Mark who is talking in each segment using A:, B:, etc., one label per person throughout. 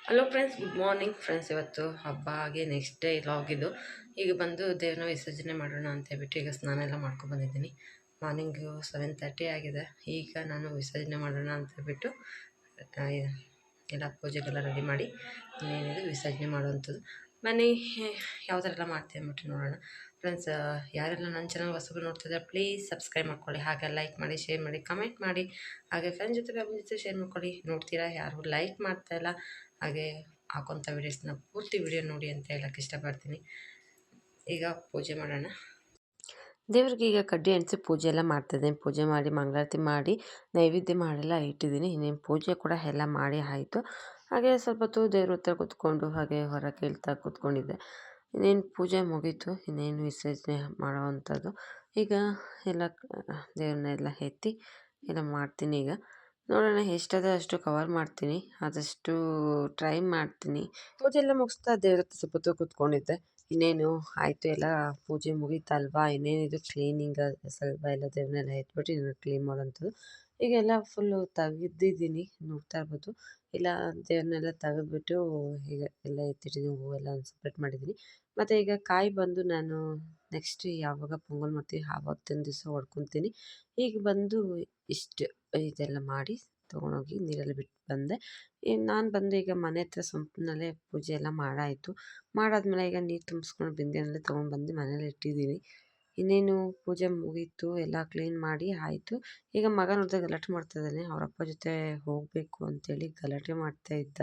A: Hello friends, good morning friends. ಇವತ್ತು ಹಬ್ಬ ಆಗಿ ನೆಕ್ಸ್ಟ್ ಡೇ ಲಾಗಿದು. ಈಗ ಬಂದು ದೇವ್ರನ್ನ ವಿಸರ್ಜನೆ ಮಾಡೋಣ ಅಂತ ಹೇಳ್ಬಿಟ್ಟು ಈಗ ಸ್ನಾನ ಎಲ್ಲ ಬಂದಿದ್ದೀನಿ. ಮಾರ್ನಿಂಗು 7:30 ಆಗಿದೆ. ಈಗ ನಾನು ವಿಸರ್ಜನೆ ಮಾಡೋಣ ಅಂತ ಹೇಳ್ಬಿಟ್ಟು ಎಲ್ಲ ಪೂಜೆಗೆಲ್ಲ ರೆಡಿ ಮಾಡಿ ಏನಿದೆ ವಿಸರ್ಜನೆ ಮಾಡುವಂಥದ್ದು. ಬನ್ನಿ ಯಾವ ಥರ ಎಲ್ಲ ಮಾಡ್ತೀವಿ ಅಂದ್ಬಿಟ್ಟು ನೋಡೋಣ ಫ್ರೆಂಡ್ಸ್. ಯಾರೆಲ್ಲ ನನ್ನ ಚಾನಲ್ ಹೊಸಬರು ನೋಡ್ತಿದ್ದಾರೆ ಪ್ಲೀಸ್ ಸಬ್ಸ್ಕ್ರೈಬ್ ಮಾಡ್ಕೊಳ್ಳಿ, ಹಾಗೆ ಲೈಕ್ ಮಾಡಿ, ಶೇರ್ ಮಾಡಿ, ಕಮೆಂಟ್ ಮಾಡಿ, ಹಾಗೆ ಫ್ರೆಂಡ್ಸ್ ಜೊತೆ ಫ್ಯಾಮಿಲಿ ಜೊತೆ ಶೇರ್ ಮಾಡ್ಕೊಳ್ಳಿ. ನೋಡ್ತೀರಾ ಯಾರು ಲೈಕ್ ಮಾಡ್ತಾಯಿಲ್ಲ, ಹಾಗೆ ಹಾಕೋಂಥ ವೀಡಿಯೋಸ್ನ ಪೂರ್ತಿ ವಿಡಿಯೋ ನೋಡಿ ಅಂತ ಹೇಳೋಕ್ಕೆ ಇಷ್ಟಪಡ್ತೀನಿ. ಈಗ ಪೂಜೆ ಮಾಡೋಣ. ದೇವ್ರಿಗೆ ಈಗ ಕಡ್ಡಿ ಎಣಿಸಿ ಪೂಜೆ ಎಲ್ಲ ಮಾಡ್ತಾಯಿದ್ದೀನಿ. ಪೂಜೆ ಮಾಡಿ ಮಂಗಳಾರತಿ ಮಾಡಿ ನೈವೇದ್ಯ ಮಾಡೆಲ್ಲ ಇಟ್ಟಿದ್ದೀನಿ. ಇನ್ನೇನು ಪೂಜೆ ಕೂಡ ಎಲ್ಲ ಮಾಡಿ ಆಯಿತು. ಹಾಗೆ ಸ್ವಲ್ಪ ಹೊತ್ತು ದೇವ್ರ ಹತ್ರ ಕೂತ್ಕೊಂಡು ಹಾಗೆ ಹೊರ ಕೇಳ್ತಾ ಕೂತ್ಕೊಂಡಿದ್ದೆ. ಇನ್ನೇನು ಪೂಜೆ ಮುಗೀತು, ಇನ್ನೇನು ವಿಸರ್ಜನೆ ಮಾಡೋವಂಥದ್ದು. ಈಗ ಎಲ್ಲ ದೇವ್ರನ್ನೆಲ್ಲ ಎತ್ತಿ ಎಲ್ಲ ಮಾಡ್ತೀನಿ. ಈಗ ನೋಡೋಣ ಎಷ್ಟಾದರೆ ಅಷ್ಟು ಕವರ್ ಮಾಡ್ತೀನಿ, ಆದಷ್ಟು ಟ್ರೈ ಮಾಡ್ತೀನಿ. ಪೂಜೆ ಎಲ್ಲ ಮುಗಿಸ್ತಾ ದೇವ್ರ ಹತ್ರ ಸ್ವಲ್ಪ ಹೊತ್ತು ಕೂತ್ಕೊಂಡಿದ್ದೆ. ಇನ್ನೇನು ಆಯಿತು, ಎಲ್ಲ ಪೂಜೆ ಮುಗೀತಲ್ವಾ, ಇನ್ನೇನಿದು ಕ್ಲೀನಿಂಗ್ ಸ್ವಲ್ಪ ಎಲ್ಲ ದೇವ್ರನ್ನೆಲ್ಲ ಎತ್ಬಿಟ್ಟು ಇನ್ನೇನು ಕ್ಲೀನ್ ಮಾಡೋಂಥದ್ದು. ಈಗ ಎಲ್ಲ ಫುಲ್ಲು ತೆಗೆದಿದ್ದೀನಿ, ನೋಡ್ತಾ ಇರ್ಬೋದು. ಇಲ್ಲ ದೇವ್ರನ್ನೆಲ್ಲ ತೆಗೆದ್ಬಿಟ್ಟು ಈಗ ಎಲ್ಲ ಎತ್ತಿಟ್ಟಿದ್ದೀನಿ, ಹೂವೆಲ್ಲ ಸಪ್ರೇಟ್ ಮಾಡಿದ್ದೀನಿ. ಮತ್ತು ಈಗ ಕಾಯಿ ಬಂದು ನಾನು ನೆಕ್ಸ್ಟ್ ಯಾವಾಗ ಪೊಂಗಲ್ ಮಾಡ್ತೀವಿ ಆವತ್ತಿನ ದಿವಸ ಹೊಡ್ಕೊತೀನಿ. ಈಗ ಬಂದು ಇಷ್ಟು ಇದೆಲ್ಲ ಮಾಡಿ ತೊಗೊಂಡೋಗಿ ನೀರಲ್ಲಿ ಬಿಟ್ಟು ಬಂದೆ. ನಾನು ಬಂದು ಈಗ ಮನೆ ಹತ್ರ ಸಂಪಿನಲ್ಲೇ ಪೂಜೆ ಎಲ್ಲ ಮಾಡಾಯಿತು. ಮಾಡಾದ್ಮೇಲೆ ಈಗ ನೀರು ತುಂಬಿಸ್ಕೊಂಡು ಬಿಂದಿಗೆನಲ್ಲೇ ತೊಗೊಂಡ್ಬಂದು ಮನೇಲಿ ಇಟ್ಟಿದ್ದೀನಿ. ಇನ್ನೇನು ಪೂಜೆ ಮುಗೀತು, ಎಲ್ಲ ಕ್ಲೀನ್ ಮಾಡಿ ಆಯಿತು. ಈಗ ಮಗ ನೋಡಿದ್ರೆ ಗಲಾಟೆ ಮಾಡ್ತಾ ಇದ್ದಾನೆ, ಅವ್ರ ಅಪ್ಪ ಜೊತೆ ಹೋಗಬೇಕು ಅಂತೇಳಿ ಗಲಾಟೆ ಮಾಡ್ತಾ ಇದ್ದ.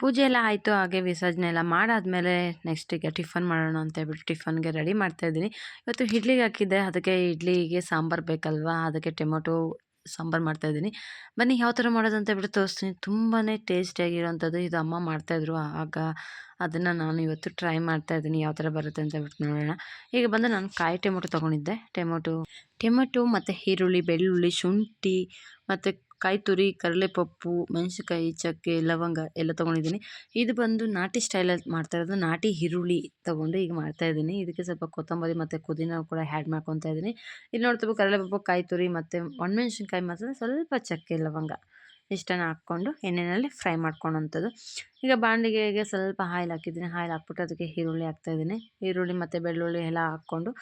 A: ಪೂಜೆ ಎಲ್ಲ ಆಯಿತು. ಹಾಗೆ ವಿಸರ್ಜನೆ ಎಲ್ಲ ಮಾಡಾದ್ಮೇಲೆ ನೆಕ್ಸ್ಟ್ ಈಗ ಟಿಫನ್ ಮಾಡೋಣ ಅಂತ ಹೇಳ್ಬಿಟ್ಟು ಟಿಫನ್ಗೆ ರೆಡಿ ಮಾಡ್ತಾಯಿದ್ದೀನಿ. ಇವತ್ತು ಇಡ್ಲಿಗೆ ಹಾಕಿದ್ದೆ, ಅದಕ್ಕೆ ಇಡ್ಲಿಗೆ ಸಾಂಬಾರು ಬೇಕಲ್ವಾ, ಅದಕ್ಕೆ ಟೊಮೊಟೊ ಸಾಂಬಾರು ಮಾಡ್ತಾಯಿದ್ದೀನಿ. ಬನ್ನಿ ಯಾವ ಥರ ಮಾಡೋದು ಅಂತ ಹೇಳ್ಬಿಟ್ಟು ತೋರಿಸ್ತೀನಿ. ತುಂಬಾ ಟೇಸ್ಟಿಯಾಗಿರೋವಂಥದ್ದು ಇದು ಅಮ್ಮ ಮಾಡ್ತಾಯಿದ್ರು, ಆಗ ಅದನ್ನು ನಾನು ಇವತ್ತು ಟ್ರೈ ಮಾಡ್ತಾಯಿದ್ದೀನಿ ಯಾವ ಥರ ಬರುತ್ತೆ ಅಂತ ಹೇಳ್ಬಿಟ್ಟು ನೋಡೋಣ. ಈಗ ಬಂದು ನಾನು ಕಾಯಿ ಟೊಮೊಟೊ ತೊಗೊಂಡಿದ್ದೆ. ಟೊಮೊಟೊ ಮತ್ತು ಈರುಳ್ಳಿ, ಬೆಳ್ಳುಳ್ಳಿ, ಶುಂಠಿ ಮತ್ತು ಕಾಯಿ ತುರಿ, ಕಡಲೆಪಪ್ಪು, ಮೆಣಸಿನ್ಕಾಯಿ, ಚಕ್ಕೆ, ಲವಂಗ ಎಲ್ಲ ತೊಗೊಂಡಿದ್ದೀನಿ. ಇದು ಬಂದು ನಾಟಿ ಸ್ಟೈಲಲ್ಲಿ ಮಾಡ್ತಾ ಇರೋದು. ನಾಟಿ ಈರುಳ್ಳಿ ತೊಗೊಂಡು ಈಗ ಮಾಡ್ತಾಯಿದ್ದೀನಿ. ಇದಕ್ಕೆ ಸ್ವಲ್ಪ ಕೊತ್ತಂಬರಿ ಮತ್ತು ಪುದೀನ ಕೂಡ ಆ್ಯಡ್ ಮಾಡ್ಕೊತಾ ಇದ್ದೀನಿ. ಇಲ್ಲಿ ನೋಡ್ತೀವಿ ಕಡಲೆಪಪ್ಪು, ಕಾಯಿ ತುರಿ ಮತ್ತು ಒಣಮೆಣ್ಸಿನ್ಕಾಯಿ ಮತ್ತು ಸ್ವಲ್ಪ ಚಕ್ಕೆ, ಲವಂಗ ಇಷ್ಟನ್ನು ಹಾಕ್ಕೊಂಡು ಎಣ್ಣೆಯಲ್ಲಿ ಫ್ರೈ ಮಾಡ್ಕೊಳೋಂಥದ್ದು. ಈಗ ಬಾಣಲಿಗೆ ಸ್ವಲ್ಪ ಆಯಿಲ್ ಹಾಕಿದ್ದೀನಿ. ಆಯಿಲ್ ಹಾಕ್ಬಿಟ್ಟು ಅದಕ್ಕೆ ಈರುಳ್ಳಿ ಹಾಕ್ತಾಯಿದ್ದೀನಿ. ಈರುಳ್ಳಿ ಮತ್ತು ಬೆಳ್ಳುಳ್ಳಿ ಎಲ್ಲ ಹಾಕ್ಕೊಂಡು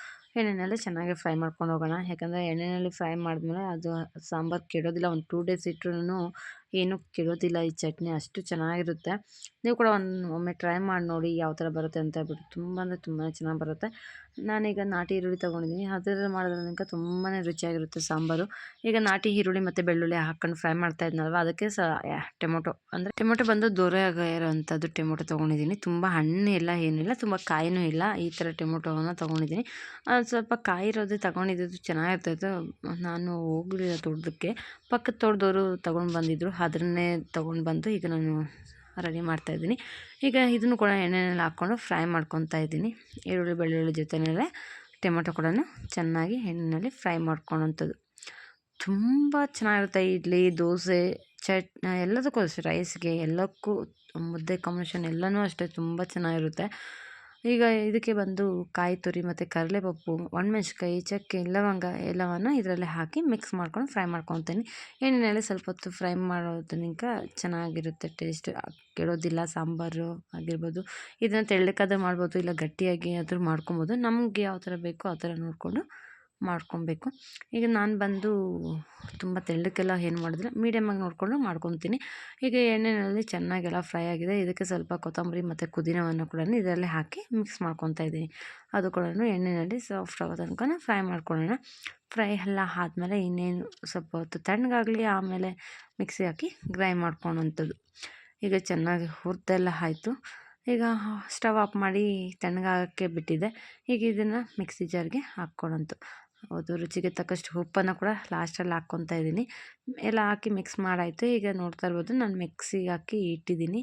A: ಎಣ್ಣೆಯಲ್ಲಿ ಚೆನ್ನಾಗಿ ಫ್ರೈ ಮಾಡ್ಕೊಂಡು ಹೋಗೋಣ. ಯಾಕಂದರೆ ಎಣ್ಣೆಯಲ್ಲಿ ಫ್ರೈ ಮಾಡಿದ್ಮೇಲೆ ಅದು ಸಾಂಬಾರು ಕೆಡೋದಿಲ್ಲ. ಒಂದು 2 ಡೇಸ್ ಇಟ್ಟರೂ ಏನೂ ಕೆಡೋದಿಲ್ಲ. ಈ ಚಟ್ನಿ ಅಷ್ಟು ಚೆನ್ನಾಗಿರುತ್ತೆ. ನೀವು ಕೂಡ ಒಮ್ಮೆ ಟ್ರೈ ಮಾಡಿ ನೋಡಿ ಯಾವ ಥರ ಬರುತ್ತೆ ಅಂತ ಹೇಳ್ಬಿಟ್ಟು. ತುಂಬ ಅಂದರೆ ತುಂಬಾ ಚೆನ್ನಾಗಿ ಬರುತ್ತೆ. ನಾನೀಗ ನಾಟಿ ಈರುಳ್ಳಿ ತೊಗೊಂಡಿದ್ದೀನಿ, ಅದರಲ್ಲಿ ಮಾಡೋದ್ರಿಂದ ತುಂಬಾ ರುಚಿಯಾಗಿರುತ್ತೆ ಸಾಂಬಾರು. ಈಗ ನಾಟಿ ಈರುಳ್ಳಿ ಮತ್ತು ಬೆಳ್ಳುಳ್ಳಿ ಹಾಕ್ಕೊಂಡು ಫ್ರೈ ಮಾಡ್ತಾ ಇದ್ನಲ್ವ, ಅದಕ್ಕೆ ಟೊಮೊಟೊ ಬಂದು ದೊರೆ ಇರೋವಂಥದ್ದು ಟೊಮೊಟೊ ತೊಗೊಂಡಿದ್ದೀನಿ. ತುಂಬ ಹಣ್ಣು ಎಲ್ಲ ಏನಿಲ್ಲ, ತುಂಬ ಕಾಯಿನೂ ಇಲ್ಲ, ಈ ಥರ ಟೊಮೊಟೊವನ್ನು ತೊಗೊಂಡಿದ್ದೀನಿ. ಸ್ವಲ್ಪ ಕಾಯಿ ಇರೋದು ತೊಗೊಂಡಿದ್ದು ಚೆನ್ನಾಗಿರ್ತಾಯಿತ್ತು. ನಾನು ಹೋಗಲಿಲ್ಲ ತೋಟಕ್ಕೆ, ಪಕ್ಕದ ತೋಟದವರು ತೊಗೊಂಡು ಬಂದಿದ್ದರು, ಅದನ್ನೇ ತೊಗೊಂಡು ಬಂದು ಈಗ ನಾನು ರೆಡಿ ಮಾಡ್ತಾಯಿದ್ದೀನಿ. ಈಗ ಇದನ್ನು ಕೂಡ ಎಣ್ಣೆಯಲ್ಲಿ ಹಾಕ್ಕೊಂಡು ಫ್ರೈ ಮಾಡ್ಕೊತಾ ಇದ್ದೀನಿ. ಈರುಳ್ಳಿ ಬೆಳ್ಳುಳ್ಳಿ ಜೊತೆಯಲ್ಲೇ ಟೊಮೊಟೊ ಕೂಡ ಚೆನ್ನಾಗಿ ಎಣ್ಣೆಯಲ್ಲಿ ಫ್ರೈ ಮಾಡ್ಕೊಳೋಂಥದ್ದು. ತುಂಬ ಚೆನ್ನಾಗಿರುತ್ತೆ. ಇಡ್ಲಿ, ದೋಸೆ, ಎಲ್ಲದಕ್ಕೂ ಅಷ್ಟೇ, ರೈಸ್ಗೆ ಎಲ್ಲಕ್ಕೂ, ಮುದ್ದೆ ಕಾಂಬಿನೇಷನ್ ಎಲ್ಲನೂ ಅಷ್ಟೇ ತುಂಬ ಚೆನ್ನಾಗಿರುತ್ತೆ. ಈಗ ಇದಕ್ಕೆ ಬಂದು ಕಾಯಿ ತುರಿ ಮತ್ತು ಕಡಲೆಪಪ್ಪು, ಒಣಮೆಣ್ಸಿನ್ಕಾಯಿ, ಚಕ್ಕೆ, ಲವಂಗ ಎಲ್ಲವನ್ನು ಇದರಲ್ಲಿ ಹಾಕಿ ಮಿಕ್ಸ್ ಮಾಡ್ಕೊಂಡು ಫ್ರೈ ಮಾಡ್ಕೊತೀನಿ. ಎಣ್ಣೆಯಲ್ಲಿ ಸ್ವಲ್ಪ ಹೊತ್ತು ಫ್ರೈ ಮಾಡೋದ್ರಿಂದ ಚೆನ್ನಾಗಿರುತ್ತೆ, ಟೇಸ್ಟ್ ಕೆಡೋದಿಲ್ಲ. ಸಾಂಬಾರು ಆಗಿರ್ಬೋದು, ಇದನ್ನು ತೆಳ್ಳಕ್ಕಾದ್ರೂ ಮಾಡ್ಬೋದು, ಇಲ್ಲ ಗಟ್ಟಿಯಾಗಿ ಆದರೂ ಮಾಡ್ಕೊಬೋದು. ನಮಗೆ ಯಾವ ಥರ ಬೇಕೋ ಆ ಥರ ನೋಡಿಕೊಂಡು ಮಾಡ್ಕೊಬೇಕು. ಈಗ ನಾನು ಬಂದು ತುಂಬ ತೆಳ್ಳಕ್ಕೆಲ್ಲ ಏನು ಮಾಡೋದಿಲ್ಲ, ಮೀಡಿಯಮಾಗಿ ನೋಡಿಕೊಂಡು ಮಾಡ್ಕೊತೀನಿ. ಈಗ ಎಣ್ಣೆಯಲ್ಲಿ ಚೆನ್ನಾಗೆಲ್ಲ ಫ್ರೈ ಆಗಿದೆ. ಇದಕ್ಕೆ ಸ್ವಲ್ಪ ಕೊತ್ತಂಬರಿ ಮತ್ತು ಪುದೀನವನ್ನು ಕೂಡ ಇದರಲ್ಲಿ ಹಾಕಿ ಮಿಕ್ಸ್ ಮಾಡ್ಕೊತಾ ಇದ್ದೀನಿ. ಅದು ಕೂಡ ಎಣ್ಣೆಯಲ್ಲಿ ಸಾಫ್ಟ್ ಆಗೋ ತನಕ ಫ್ರೈ ಮಾಡ್ಕೊಳ್ಳೋಣ. ಫ್ರೈ ಎಲ್ಲ ಆದಮೇಲೆ ಇನ್ನೇನು ಸ್ವಲ್ಪ ಹೊತ್ತು ತಣ್ಣಗಾಗಲಿ, ಆಮೇಲೆ ಮಿಕ್ಸಿ ಹಾಕಿ ಗ್ರೈಂಡ್ ಮಾಡ್ಕೊಳೋಂಥದ್ದು. ಈಗ ಚೆನ್ನಾಗಿ ಹುರಿದೆಲ್ಲ ಆಯಿತು. ಈಗ ಸ್ಟವ್ ಆಫ್ ಮಾಡಿ ತಣ್ಣಗಾಗೋಕ್ಕೆ ಬಿಟ್ಟಿದ್ದೆ. ಈಗ ಇದನ್ನು ಮಿಕ್ಸಿ ಜಾರ್ಗೆ ಹಾಕ್ಕೊಳ್ಳೋಂತು. ಹೌದು, ರುಚಿಗೆ ತಕ್ಕಷ್ಟು ಉಪ್ಪನ್ನು ಕೂಡ ಲಾಸ್ಟಲ್ಲಿ ಹಾಕ್ಕೊತಾ ಇದ್ದೀನಿ. ಎಲ್ಲ ಹಾಕಿ ಮಿಕ್ಸ್ ಮಾಡಾಯಿತು. ಈಗ ನೋಡ್ತಾ ಇರ್ಬೋದು, ನಾನು ಮಿಕ್ಸಿಗೆ ಹಾಕಿ ಇಟ್ಟಿದ್ದೀನಿ.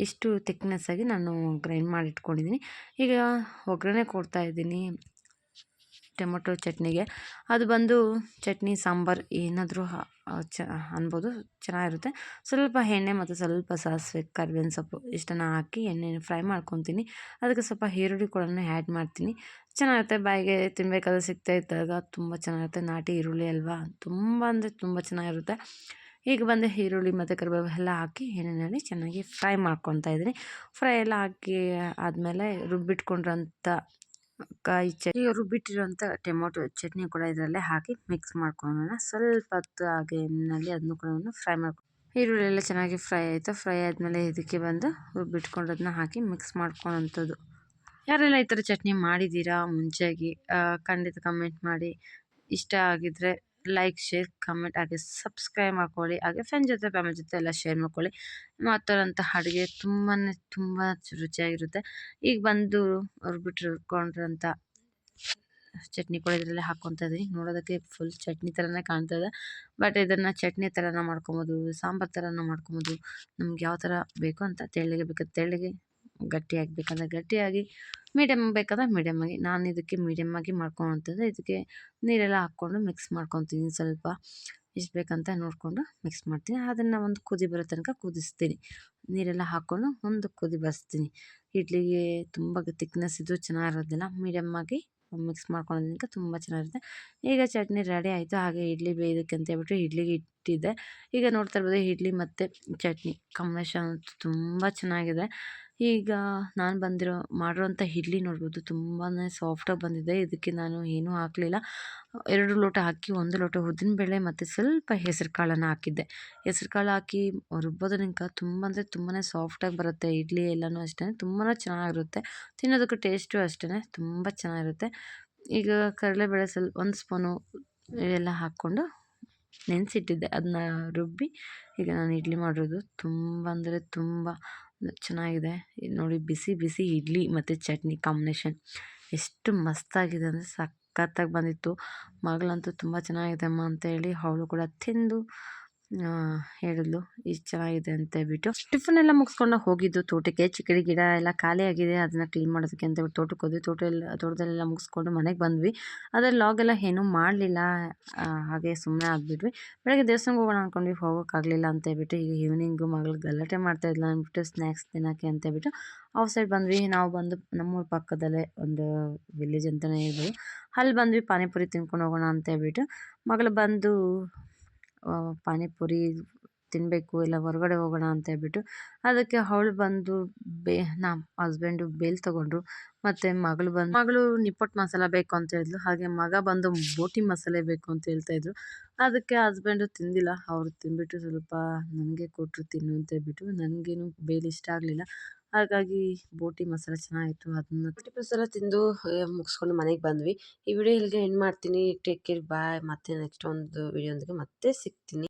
A: ಇಷ್ಟು ಥಿಕ್ನೆಸ್ಸಾಗಿ ನಾನು ಗ್ರೈಂಡ್ ಮಾಡಿ ಇಟ್ಕೊಂಡಿದ್ದೀನಿ. ಈಗ ಒಗ್ಗರಣೆ ಕೊಡ್ತಾಯಿದ್ದೀನಿ ಟೊಮೊಟೊ ಚಟ್ನಿಗೆ. ಅದು ಬಂದು ಚಟ್ನಿ, ಸಾಂಬಾರು ಏನಾದರೂ ಚ ಅನ್ಬೋದು, ಚೆನ್ನಾಗಿರುತ್ತೆ. ಸ್ವಲ್ಪ ಎಣ್ಣೆ ಮತ್ತು ಸ್ವಲ್ಪ ಸಾಸಿವೆ, ಕರಿಬೇವಿನ ಸೊಪ್ಪು ಇಷ್ಟನ್ನು ಹಾಕಿ ಎಣ್ಣೆನ ಫ್ರೈ ಮಾಡ್ಕೊತೀನಿ. ಅದಕ್ಕೆ ಸ್ವಲ್ಪ ಈರುಳ್ಳಿ ಕೂಡ ಆ್ಯಡ್ ಮಾಡ್ತೀನಿ. ಚೆನ್ನಾಗಿರುತ್ತೆ, ಬಾಯಿಗೆ ತಿನ್ನಬೇಕಾದ್ರೆ ಸಿಗ್ತಾ ಇದ್ದಾಗ ತುಂಬ ಚೆನ್ನಾಗಿರುತ್ತೆ. ನಾಟಿ ಈರುಳ್ಳಿ ಅಲ್ವಾ, ತುಂಬ ಅಂದರೆ ತುಂಬ ಚೆನ್ನಾಗಿರುತ್ತೆ. ಈಗ ಬಂದು ಈರುಳ್ಳಿ ಮತ್ತು ಕರಿಬೇವು ಎಲ್ಲ ಹಾಕಿ ಎಣ್ಣೆಯಲ್ಲಿ ಚೆನ್ನಾಗಿ ಫ್ರೈ ಮಾಡ್ಕೊತಾ ಇದ್ದೀನಿ. ಫ್ರೈ ಎಲ್ಲ ಹಾಕಿ ಆದಮೇಲೆ ರುಬ್ಬಿಟ್ಕೊಂಡಿರೋಂಥ ಈಗ ರುಬ್ಬಿಟ್ಟಿರೋಂಥ ಟೊಮೊಟೊ ಚಟ್ನಿ ಕೂಡ ಇದರಲ್ಲೇ ಹಾಕಿ ಮಿಕ್ಸ್ ಮಾಡ್ಕೊಳ್ಳೋಣ. ಸ್ವಲ್ಪ ಹೊತ್ತು ಹಾಗೆ ಎಣ್ಣೆಯಲ್ಲಿ ಅದನ್ನು ಕೂಡ ಫ್ರೈ ಮಾಡ್ಕೊ. ಈರುಳ್ಳಿ ಎಲ್ಲ ಚೆನ್ನಾಗಿ ಫ್ರೈ ಆಯಿತು. ಫ್ರೈ ಆದಮೇಲೆ ಇದಕ್ಕೆ ಬಂದು ರುಬ್ಬಿಟ್ಕೊಂಡದನ್ನ ಹಾಕಿ ಮಿಕ್ಸ್ ಮಾಡ್ಕೊಳ್ಳೋಂಥದ್ದು. ಯಾರೆಲ್ಲ ಈ ಥರ ಚಟ್ನಿ ಮಾಡಿದ್ದೀರಾ ಮುಂಚೆಗೆ ಖಂಡಿತ ಕಮೆಂಟ್ ಮಾಡಿ. ಇಷ್ಟ ಆಗಿದ್ದರೆ ಲೈಕ್, ಶೇರ್, ಕಮೆಂಟ್ ಹಾಗೆ ಸಬ್ಸ್ಕ್ರೈಬ್ ಮಾಡ್ಕೊಳ್ಳಿ. ಹಾಗೆ ಫ್ರೆಂಡ್ ಜೊತೆ ಫ್ಯಾಮಿಲಿ ಜೊತೆ ಎಲ್ಲ ಶೇರ್ ಮಾಡ್ಕೊಳ್ಳಿ. ಮಾಡ್ತಾರಂಥ ಅಡುಗೆ ತುಂಬ ರುಚಿಯಾಗಿರುತ್ತೆ. ಈಗ ಬಂದು ರುಬ್ಬಿಟ್ಟಿಟ್ಕೊಂಡಿರೋಂಥ ಚಟ್ನಿ ಕೂಡ ಇದರಲ್ಲಿ ಹಾಕ್ಕೊತಾ ಇದ್ದೀನಿ. ನೋಡೋದಕ್ಕೆ ಫುಲ್ ಚಟ್ನಿ ಥರನೇ ಕಾಣ್ತದೆ, ಬಟ್ ಇದನ್ನು ಚಟ್ನಿ ಥರನ ಮಾಡ್ಕೊಬೋದು, ಸಾಂಬಾರು ಥರನ ಮಾಡ್ಕೊಬೋದು. ನಮ್ಗೆ ಯಾವ ಥರ ಬೇಕೋ ಅಂತ ತೆಳ್ಳಗೆ ಬೇಕಾದ್ರೆ ತೆಳ್ಳಗೆ, ಗಟ್ಟಿಯಾಗಿ ಬೇಕಂದರೆ ಗಟ್ಟಿಯಾಗಿ, ಮೀಡಿಯಮ್ ಬೇಕಾದ್ರೆ ಮೀಡಿಯಮ್ಮಾಗಿ. ನಾನು ಇದಕ್ಕೆ ಮೀಡಿಯಮ್ಮಾಗಿ ಮಾಡ್ಕೊಳೋಂಥದ್ದು. ಇದಕ್ಕೆ ನೀರೆಲ್ಲ ಹಾಕ್ಕೊಂಡು ಮಿಕ್ಸ್ ಮಾಡ್ಕೊತೀನಿ. ಸ್ವಲ್ಪ ಎಷ್ಟು ಬೇಕಂತ ನೋಡಿಕೊಂಡು ಮಿಕ್ಸ್ ಮಾಡ್ತೀನಿ. ಅದನ್ನು ಒಂದು ಕುದಿ ಬರೋ ತನಕ ಕುದಿಸ್ತೀನಿ. ನೀರೆಲ್ಲ ಹಾಕ್ಕೊಂಡು ಒಂದು ಕುದಿ ಬರಿಸ್ತೀನಿ. ಇಡ್ಲಿಗೆ ತುಂಬ ತಿಕ್ನೆಸ್ ಇದ್ದರೂ ಚೆನ್ನಾಗಿರೋದಿಲ್ಲ, ಮೀಡಿಯಮ್ಮಾಗಿ ಮಿಕ್ಸ್ ಮಾಡ್ಕೊಳ್ಳೋದ್ರಿಂದ ತುಂಬ ಚೆನ್ನಾಗಿರುತ್ತೆ. ಈಗ ಚಟ್ನಿ ರೆಡಿ ಆಯಿತು. ಹಾಗೆ ಇಡ್ಲಿ ಬೇಯೋದಕ್ಕೆ ಅಂತ ಹೇಳ್ಬಿಟ್ಟು ಇಡ್ಲಿಗೆ ಇಟ್ಟಿದ್ದೆ. ಈಗ ನೋಡ್ತಾ ಇರ್ಬೋದು, ಇಡ್ಲಿ ಮತ್ತು ಚಟ್ನಿ ಕಾಂಬಿನೇಷನ್ ತುಂಬ ಚೆನ್ನಾಗಿದೆ. ಈಗ ನಾನು ಮಾಡಿರೋಂಥ ಇಡ್ಲಿ ನೋಡ್ಬೋದು, ತುಂಬಾ ಸಾಫ್ಟಾಗಿ ಬಂದಿದೆ. ಇದಕ್ಕೆ ನಾನು ಏನೂ ಹಾಕಲಿಲ್ಲ. 2 ಲೋಟ ಅಕ್ಕಿ, 1 ಲೋಟ ಉದ್ದಿನಬೇಳೆ ಮತ್ತು ಸ್ವಲ್ಪ ಹೆಸರು ಕಾಳನ್ನು ಹಾಕಿದ್ದೆ. ಹೆಸರು ಕಾಳು ಹಾಕಿ ರುಬ್ಬೋದ್ರಿಂದ ತುಂಬ ಅಂದರೆ ತುಂಬಾ ಸಾಫ್ಟಾಗಿ ಬರುತ್ತೆ. ಇಡ್ಲಿ ಎಲ್ಲನೂ ಅಷ್ಟೇ ತುಂಬಾ ಚೆನ್ನಾಗಿರುತ್ತೆ. ತಿನ್ನೋದಕ್ಕೆ ಟೇಸ್ಟು ಅಷ್ಟೇ ತುಂಬ ಚೆನ್ನಾಗಿರುತ್ತೆ. ಈಗ ಕಡಲೆಬೇಳೆ 1 ಸ್ಪೂನು ಎಲ್ಲ ಹಾಕ್ಕೊಂಡು ನೆನೆಸಿಟ್ಟಿದ್ದೆ, ಅದನ್ನ ರುಬ್ಬಿ ಈಗ ನಾನು ಇಡ್ಲಿ ಮಾಡಿರೋದು. ತುಂಬ ಅಂದರೆ ತುಂಬ ಚೆನ್ನಾಗಿದೆ. ನೋಡಿ, ಬಿಸಿ ಬಿಸಿ ಇಡ್ಲಿ ಮತ್ತು ಚಟ್ನಿ ಕಾಂಬಿನೇಷನ್ ಎಷ್ಟು ಮಸ್ತಾಗಿದೆ ಅಂದರೆ ಸಖತ್ತಾಗಿ ಬಂದಿತ್ತು. ಮಗಳಂತೂ ತುಂಬ ಚೆನ್ನಾಗಿದೆ ಅಮ್ಮ ಅಂತ ಹೇಳಿ ಅವಳು ಕೂಡ ತಿಂದು ಹೇಳಿದ್ಲು ಇಷ್ಟು ಚೆನ್ನಾಗಿದೆ ಅಂತ ಹೇಳ್ಬಿಟ್ಟು. ಟಿಫನ್ ಎಲ್ಲ ಮುಗಿಸ್ಕೊಂಡು ಹೋಗಿದ್ದು ತೋಟಕ್ಕೆ. ಚಿಕ್ಕಡಿ ಗಿಡ ಎಲ್ಲ ಖಾಲಿಯಾಗಿದೆ, ಅದನ್ನು ಕ್ಲೀನ್ ಮಾಡೋದಕ್ಕೆ ಅಂತ ಹೇಳ್ಬಿಟ್ಟು ತೋಟಕ್ಕೆ ಹೋದ್ವಿ. ತೋಟದಲ್ಲೆಲ್ಲ ಮುಗಿಸ್ಕೊಂಡು ಮನೆಗೆ ಬಂದ್ವಿ. ಅದ್ರಲ್ಲಿ ಲಾಗೆಲ್ಲ ಏನೂ ಮಾಡಲಿಲ್ಲ, ಹಾಗೆ ಸುಮ್ಮನೆ ಆಗಿಬಿಟ್ವಿ. ಬೆಳಗ್ಗೆ ದೇವಸ್ಥಾನಕ್ಕೆ ಹೋಗೋಣ ಅಂದ್ಕೊಂಡ್ವಿ, ಹೋಗೋಕ್ಕಾಗಲಿಲ್ಲ ಅಂತ ಹೇಳ್ಬಿಟ್ಟು. ಈಗ ಈವ್ನಿಂಗು ಮಗಳು ಗಲಾಟೆ ಮಾಡ್ತಾಯಿದ್ಲ ಅಂದ್ಬಿಟ್ಟು ಸ್ನ್ಯಾಕ್ಸ್ ತಿನ್ನೋಕ್ಕೆ ಅಂತ ಹೇಳ್ಬಿಟ್ಟು ಔಟ್ ಸೈಡ್ ಬಂದ್ವಿ. ನಾವು ಬಂದು ನಮ್ಮೂರ ಪಕ್ಕದಲ್ಲೇ ಒಂದು ವಿಲೇಜ್ ಅಂತಲೇ ಹೇಳ್ಬೋದು, ಅಲ್ಲಿ ಬಂದ್ವಿ. ಪಾನಿಪುರಿ ತಿನ್ಕೊಂಡು ಹೋಗೋಣ ಅಂತ ಹೇಳ್ಬಿಟ್ಟು ಮಗಳು ಬಂದು ಪಾನಿಪುರಿ ತಿನ್ನಬೇಕು, ಇಲ್ಲ ಹೊರಗಡೆ ಹೋಗೋಣ ಅಂತ ಹೇಳ್ಬಿಟ್ಟು ಅದಕ್ಕೆ ಅವಳು ಬಂದು ನಮ್ಮ ಹಸ್ಬೆಂಡು ಬೇಲ್ ತೊಗೊಂಡ್ರು. ಮತ್ತು ಮಗಳು ನಿಪ್ಪಟ್ಟು ಮಸಾಲ ಬೇಕು ಅಂತ ಹೇಳಿದ್ಲು. ಹಾಗೆ ಮಗ ಬಂದು ಬೋಟಿ ಮಸಾಲೆ ಬೇಕು ಅಂತ ಹೇಳ್ತಾಯಿದ್ರು. ಅದಕ್ಕೆ ಹಸ್ಬೆಂಡು ತಿಂದಿಲ್ಲ, ಅವರು ತಿಂದ್ಬಿಟ್ಟು ಸ್ವಲ್ಪ ನನಗೆ ಕೊಟ್ಟರು ತಿನ್ನು ಅಂತ ಹೇಳ್ಬಿಟ್ಟು. ನನಗೇನು ಬೇಲ್ ಇಷ್ಟ ಆಗಲಿಲ್ಲ, ಹಾಗಾಗಿ ಬೋಟಿ ಮಸಾಲ ಚೆನ್ನಾಗಿತ್ತು, ಅದನ್ನು ಬೋಟಿ ಮಸಾಲ ತಿಂದು ಮುಗಿಸ್ಕೊಂಡು ಮನೆಗೆ ಬಂದ್ವಿ. ಈ ವಿಡಿಯೋ ಇಲ್ಲಿಗೆ ಎಂಡ್ ಮಾಡ್ತೀನಿ. ಟೇಕ್ ಕೇರ್, ಬಾಯ್. ಮತ್ತೆ ನೆಕ್ಸ್ಟ್ ಒಂದು ವಿಡಿಯೋದೊಂದಿಗೆ ಮತ್ತೆ ಸಿಗ್ತೀನಿ.